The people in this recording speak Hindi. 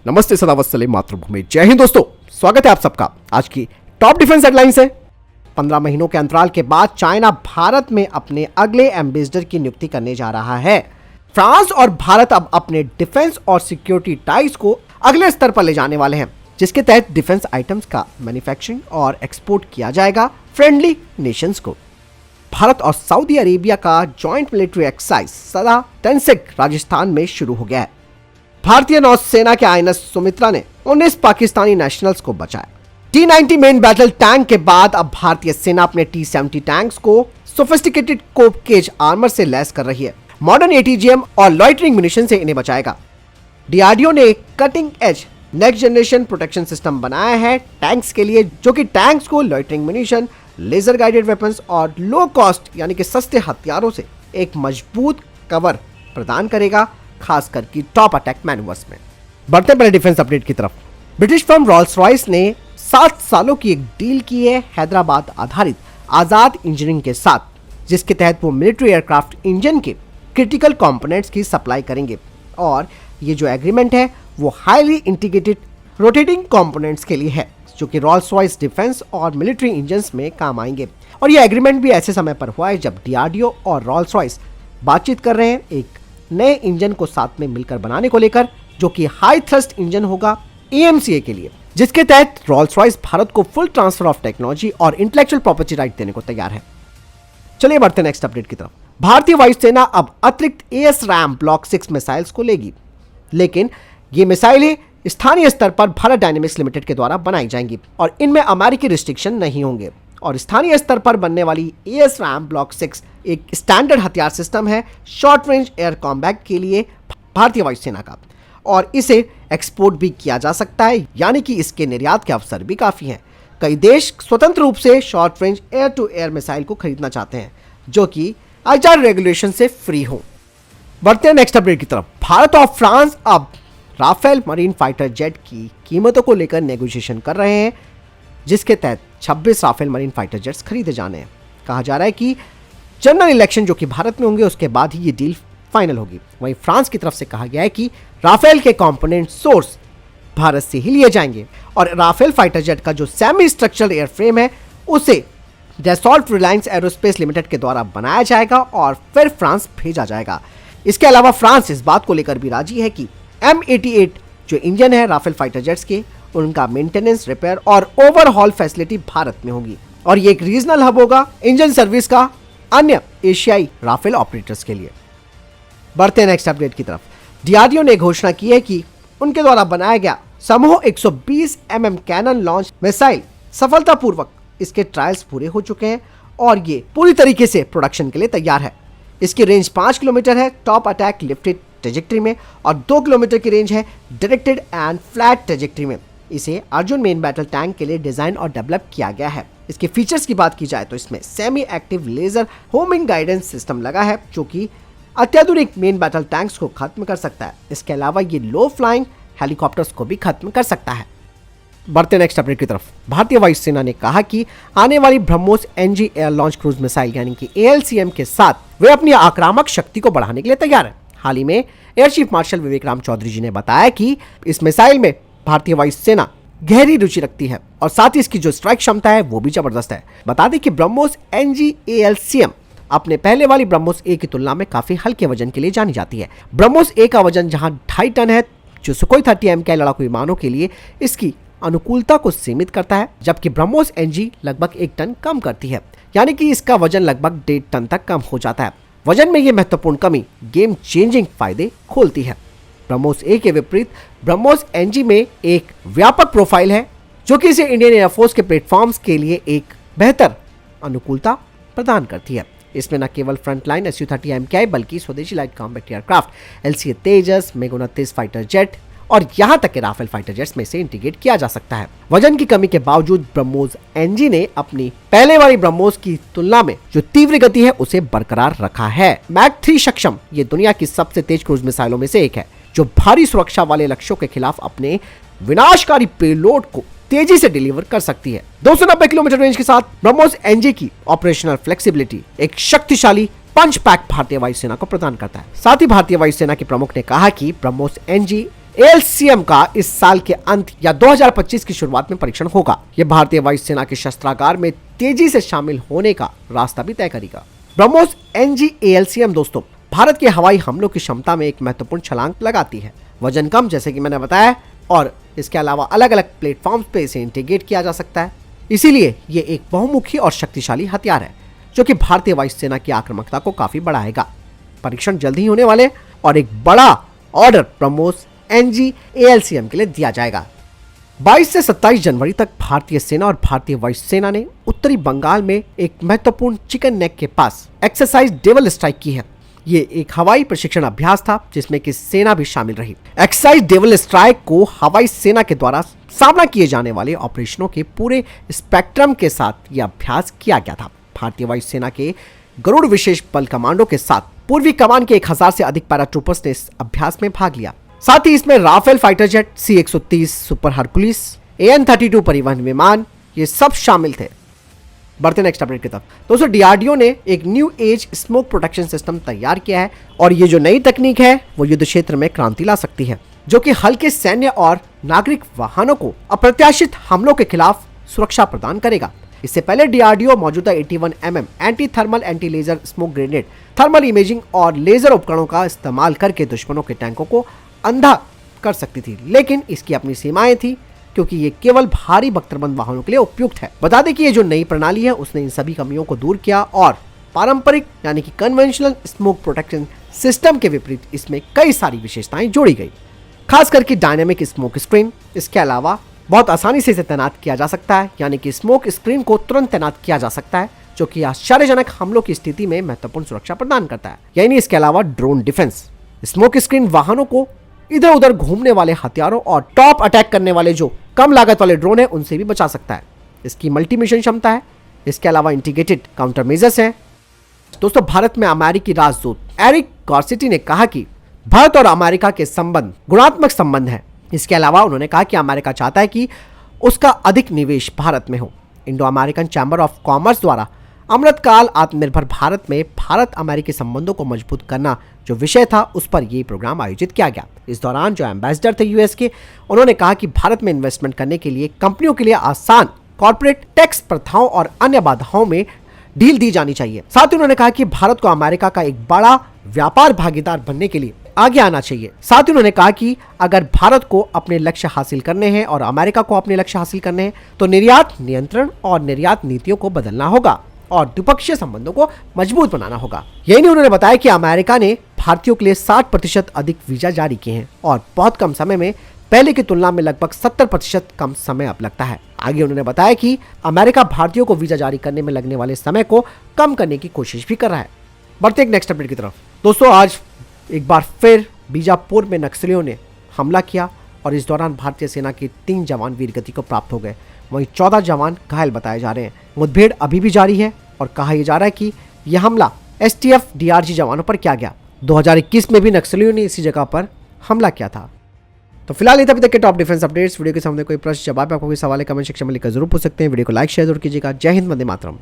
नमस्ते सदावत्सले मातृभूमि। जय हिंद दोस्तों, स्वागत है आप सबका। आज की टॉप डिफेंस हेडलाइंस है। 15 महीनों के अंतराल के बाद चाइना भारत में अपने अगले एम्बेसडर की नियुक्ति करने जा रहा है। फ्रांस और भारत अब अपने डिफेंस और सिक्योरिटी टाइज को अगले स्तर पर ले जाने वाले हैं, जिसके तहत डिफेंस आइटम्स का मैन्युफैक्चरिंग और एक्सपोर्ट किया जाएगा फ्रेंडली नेशंस को। भारत और सऊदी अरेबिया का जॉइंट मिलिट्री एक्सरसाइज सदा टेंसिक राजस्थान में शुरू हो गया है। भारतीय नौसेना के आईएनएस सुमित्रा ने 19 पाकिस्तानी नेशनल्स को बचाया। T-90 मेन बैटल टैंक के बाद अब भारतीय सेना अपने T-70 टैंक्स को सोफिस्टिकेटेड कोप केज आर्मर से लैस कर रही है। मॉडर्न ATGM और लॉइटरिंग म्यूनिशन से इन्हें बचाएगा। DRDO ने एक cutting edge next generation protection system बनाया है टैंक्स के लिए, जो कि टैंक्स को loitering munition, laser guided weapons और लो कॉस्ट यानी कि सस्ते हथियारों से एक मजबूत कवर प्रदान करेगा, खासकर की टॉप अटैक मैन्यूवर्स में। बढ़ते पहले डिफेंस अपडेट की तरफ। ब्रिटिश फर्म रॉल्स रॉयस ने 7 सालों की एक डील की है हैदराबाद आधारित आजाद इंजीनियरिंग के साथ, जिसके तहत वो मिलिट्री एयरक्राफ्ट इंजन के क्रिटिकल कंपोनेंट्स की सप्लाई करेंगे। और ये जो एग्रीमेंट है वो हाईली इंटीग्रेटेड रोटेटिंग कंपोनेंट्स के लिए है, जो कि रॉल्स रॉयस डिफेंस और मिलिट्री इंजन्स में काम आएंगे। और ये एग्रीमेंट भी ऐसे समय पर हुआ है जब DRDO और रॉल्स रॉयस बातचीत कर रहे हैं एक नए इंजन को साथ में मिलकर बनाने को लेकर, जो कि हाई थ्रस्ट इंजन होगा AMCA के लिए, जिसके तहत रॉल्स रॉयस भारत को फुल ट्रांसफर ऑफ टेक्नोलॉजी और इंटेलेक्चुअल प्रॉपर्टी राइट देने को तैयार है। चलिए बढ़ते नेक्स्ट अपडेट की तरफ। भारतीय वायुसेना अब अतिरिक्त ASRAAM ब्लॉक 6 मिसाइल्स को लेगी, लेकिन ये मिसाइलें स्थानीय स्तर पर भारत डायनेमिक्स लिमिटेड के द्वारा बनाई जाएंगी और इनमें अमेरिकी रिस्ट्रिक्शन नहीं होंगे। और स्थानीय स्तर पर बनने वाली ASRAAM ब्लॉक 6 एक स्टैंडर्ड हथियार सिस्टम है शॉर्ट रेंज एयर कॉम्बैट के लिए भारतीय वायुसेना का, और इसे एक्सपोर्ट भी किया जा सकता है, यानी कि इसके निर्यात के अवसर भी काफी हैं। कई देश स्वतंत्र रूप से short range air to air missile को खरीदना चाहते हैं, जो कि ITAR रेगुलेशन से फ्री हो। बढ़ते हैं नेक्स्ट अपडेट की तरफ। भारत और फ्रांस अब राफेल मरीन फाइटर जेट की कीमतों को लेकर नेगोशिएशन कर रहे हैं, जिसके तहत 26 राफेल मरीन फाइटर जेट्स खरीदे जाने हैं। कहा जा रहा है कि जनरल इलेक्शन जो कि भारत में होंगे उसके बाद ही ये डील फाइनल होगी। वहीं फ्रांस की तरफ से कहा गया है कि राफेल के कंपोनेंट सोर्स भारत से ही लिए जाएंगे और राफेल फाइटर जेट का जो सेमी स्ट्रक्चरल एयरफ्रेम है उसे डैसॉल्ट रिलायंस एरोस्पेस लिमिटेड के द्वारा बनाया जाएगा और फिर फ्रांस भेजा जाएगा। इसके अलावा फ्रांस इस बात को लेकर भी राजी है कि M88 जो इंजन है राफेल फाइटर जेट्स के, उनका मेंटेनेंस, रिपेयर और ओवरहॉल फैसिलिटी भारत में होगी और ये एक रीजनल हब होगा इंजन सर्विस का अन्य एशियाई राफेल ऑपरेटर्स के लिए। बढ़ते हैं नेक्स्ट अपडेट की तरफ। DRDO ने घोषणा की है कि उनके द्वारा बनाया गया समूह 120 mm कैनन लॉन्च मिसाइल सफलतापूर्वक इसके ट्रायल्स पूरे हो चुके हैं और ये पूरी तरीके से प्रोडक्शन के लिए तैयार है। इसकी रेंज 5 किलोमीटर है टॉप अटैक लिफ्टेड ट्रेजेक्ट्री में और 2 किलोमीटर की रेंज है डायरेक्टेड एंड फ्लैट ट्रेजेक्ट्री में। इसे अर्जुन मेन बैटल टैंक के लिए डिजाइन और डेवलप किया गया है। इसके फीचर्स की बात की जाए तो इसमें semi active laser homing guidance system लगा है, जो कि अत्याधुनिक मेन बैटल टैंक्स को खत्म कर सकता है। इसके अलावा ये लो फ्लाइंग हेलीकॉप्टर्स को भी खत्म कर सकता है। बढ़ते नेक्स्ट अपडेट की तरफ। भारतीय वायुसेना ने कहा कि आने वाली BrahMos NG air launch cruise missile यानी कि ALCM के साथ वे अपनी आक्रामक शक्ति को बढ़ाने के लिए तैयार है। हाल ही में एयर चीफ मार्शल विवेक राम चौधरी जी ने बताया कि इस मिसाइल में भारतीय वायुसेना गहरी रुचि रखती है और साथ ही इसकी जो स्ट्राइक क्षमता है वो भी जबरदस्त है। बता दें कि ब्रह्मोस NG ALCM अपने पहले वाली ब्रह्मोस A की तुलना में काफी हल्के वजन के लिए जानी जाती है। ब्रह्मोस A का वजन जहां 2.5 टन है, जो सुखोई 30 MK लड़ाकू विमानों के लिए इसकी अनुकूलता को सीमित करता है, जबकि ब्रह्मोस NG लगभग 1 टन कम करती है, यानी कि इसका वजन लगभग 1.5 टन तक कम हो जाता है। वजन में ये महत्वपूर्ण कमी गेम चेंजिंग फायदे खोलती है। ब्रह्मोस A के विपरीत ब्रह्मोस NG में एक व्यापक प्रोफाइल है, जो कि इसे इंडियन एयरफोर्स के प्लेटफॉर्म्स के लिए एक बेहतर अनुकूलता प्रदान करती है। इसमें न केवल फ्रंटलाइन Su-30 MKI बल्कि स्वदेशी लाइट कॉम्बैट एयरक्राफ्ट LCA तेजस, MiG-29 फाइटर जेट और यहां तक के राफेल फाइटर जेट्स में से इंटीग्रेट किया जा सकता है। वजन की कमी के बावजूद ब्रह्मोस NG ने अपनी पहले वाली ब्रह्मोस की तुलना में जो तीव्र गति है उसे बरकरार रखा है। मैक 3 सक्षम ये दुनिया की सबसे तेज क्रूज मिसाइलों में से एक है, जो भारी सुरक्षा वाले लक्ष्यों के खिलाफ अपने विनाशकारी पेलोड को तेजी से डिलीवर कर सकती है। 290 किलोमीटर रेंज के साथ ब्रह्मोस NG की ऑपरेशनल फ्लेक्सिबिलिटी एक शक्तिशाली पंच पैक भारतीय वायुसेना को प्रदान करता है। साथ ही भारतीय वायुसेना के प्रमुख ने कहा कि ब्रह्मोस NG ALCM का इस साल के अंत या 2025 की शुरुआत में परीक्षण होगा। यह भारतीय वायुसेना के शस्त्रागार में तेजी से शामिल होने का रास्ता भी तय करेगा। ब्रह्मोस NG ALCM दोस्तों भारत के हवाई हमलों की क्षमता में एक महत्वपूर्ण छलांग लगाती है। वजन कम, जैसे कि मैंने बताया, और इसके अलावा अलग अलग प्लेटफॉर्म्स पे इसे इंटीग्रेट किया जा सकता है। इसीलिए ये एक बहुमुखी और शक्तिशाली हथियार है जो कि भारतीय वायुसेना की आक्रामकता को काफी बढ़ाएगा। परीक्षण जल्द ही होने वाले और एक बड़ा ऑर्डर ब्रह्मोस NG ALCM के लिए दिया जाएगा। 22 से 27 जनवरी तक भारतीय सेना और भारतीय वायुसेना ने उत्तरी बंगाल में एक महत्वपूर्ण चिकन नेक के पास एक्सरसाइज डेविल स्ट्राइक की है। ये एक हवाई प्रशिक्षण अभ्यास था जिसमें कि सेना भी शामिल रही। एक्सरसाइज डेविल स्ट्राइक को हवाई सेना के द्वारा सामना किए जाने वाले ऑपरेशनों के पूरे स्पेक्ट्रम के साथ यह अभ्यास किया गया था। भारतीय वायुसेना के गरुड़ विशेष बल कमांडो के साथ पूर्वी कमान के 1000 से अधिक पैराट्रूपर्स ने इस अभ्यास में भाग लिया। साथ ही इसमें Rafale fighter jet, C-130 super Hercules, AN-32 परिवहन विमान, ये सब शामिल थे। बढ़ते नेक्स्ट अपडेट की तरफ। दोस्तों DRDO ने एक new age smoke protection system तैयार किया है और ये जो नई तकनीक है वो युद्ध क्षेत्र में क्रांति ला सकती है, जो कि हल्के सैन्य और नागरिक वाहनों को अप्रत्याशित हमलों के खिलाफ सुरक्षा प्रदान करेगा। इससे पहले DRDO मौजूदा 81 mm anti thermal anti laser smoke grenade, thermal imaging और लेजर उपकरणों का इस्तेमाल करके दुश्मनों के टैंकों को अंधा कर सकती थी, लेकिन इसकी अपनी सीमाएं थी क्योंकि ये केवल भारी बख्तरबंद वाहनों के लिए उपयुक्त है। बता दें कि ये जो नई प्रणाली है उसने इन सभी कमियों को दूर किया और पारंपरिक यानी कि कन्वेंशनल स्मोक प्रोटेक्शन सिस्टम के विपरीत इसमें कई सारी विशेषताएं जोड़ी गई, खास करके डायनेमिक स्मोक स्क्रीन। इसके अलावा बहुत आसानी से इसे तैनात किया जा सकता है, यानी कि स्मोक स्क्रीन को तुरंत तैनात किया जा सकता है, जो कि आश्चर्यजनक हमलों की स्थिति में महत्वपूर्ण सुरक्षा प्रदान करता है। यानी इसके अलावा ड्रोन डिफेंस, स्मोक स्क्रीन वाहनों को इधर उधर घूमने वाले हथियारों और टॉप अटैक करने वाले जो कम लागत वाले ड्रोन है उनसे भी बचा सकता है। इसकी मल्टी मिशन क्षमता है। इसके अलावा इंटीग्रेटेड काउंटर मेजर्स है। दोस्तों भारत में अमेरिकी राजदूत एरिक गॉर्सिटी ने कहा कि भारत और अमेरिका के संबंध गुणात्मक संबंध है। इसके अलावा उन्होंने कहा कि अमेरिका चाहता है कि उसका अधिक निवेश भारत में हो। Indo American chamber of commerce द्वारा अमृतकाल आत्मनिर्भर भारत में भारत अमेरिकी संबंधों को मजबूत करना जो विषय था उस पर यह प्रोग्राम आयोजित किया गया। इस दौरान जो एम्बेसडर थे यूएस के, उन्होंने कहा कि भारत में इन्वेस्टमेंट करने के लिए कंपनियों के लिए आसान कॉर्पोरेट टैक्स प्रथाओं और अन्य बाधाओं में ढील दी जानी चाहिए। साथ ही उन्होंने कहा कि भारत को अमेरिका का एक बड़ा व्यापार भागीदार बनने के लिए आगे आना चाहिए। साथ ही उन्होंने कहा कि अगर भारत को अपने लक्ष्य हासिल करने हैं और अमेरिका को अपने लक्ष्य हासिल करने हैं तो निर्यात नियंत्रण और निर्यात नीतियों को बदलना होगा और द्विपक्षीय संबंधों को मजबूत बनाना होगा। यही नहीं, उन्होंने बताया कि अमेरिका ने भारतीयों के लिए 60% अधिक वीजा जारी किए हैं और बहुत कम समय में, पहले की तुलना में लगभग 70% कम समय अब लगता है। आगे उन्होंने बताया कि अमेरिका भारतीयों को वीजा जारी करने में लगने वाले समय को कम करने की कोशिश भी कर रहा है। बढ़ते एक नेक्स्ट अपडेट की तरफ। दोस्तों आज एक बार फिर बीजापुर में नक्सलियों ने हमला किया और इस दौरान भारतीय सेना के 3 जवान वीरगति को प्राप्त हो गए। वहीं 14 जवान घायल बताए जा रहे हैं। मुठभेड़ अभी भी जारी है और कहा यह जा रहा है कि यह हमला STF DRG जवानों पर किया गया। 2021 में भी नक्सलियों ने इसी जगह पर हमला किया था। तो फिलहाल ये अभी तक के टॉप डिफेंस अपडेट्स। वीडियो के सामने कोई प्रश्न जवाब आपको कोई सवाल है कमेंट सेक्शन में लिखकर जरूर पूछ सकते हैं। वीडियो को लाइक शेयर जरूर कीजिएगा। जय हिंद, वंदे मातरम।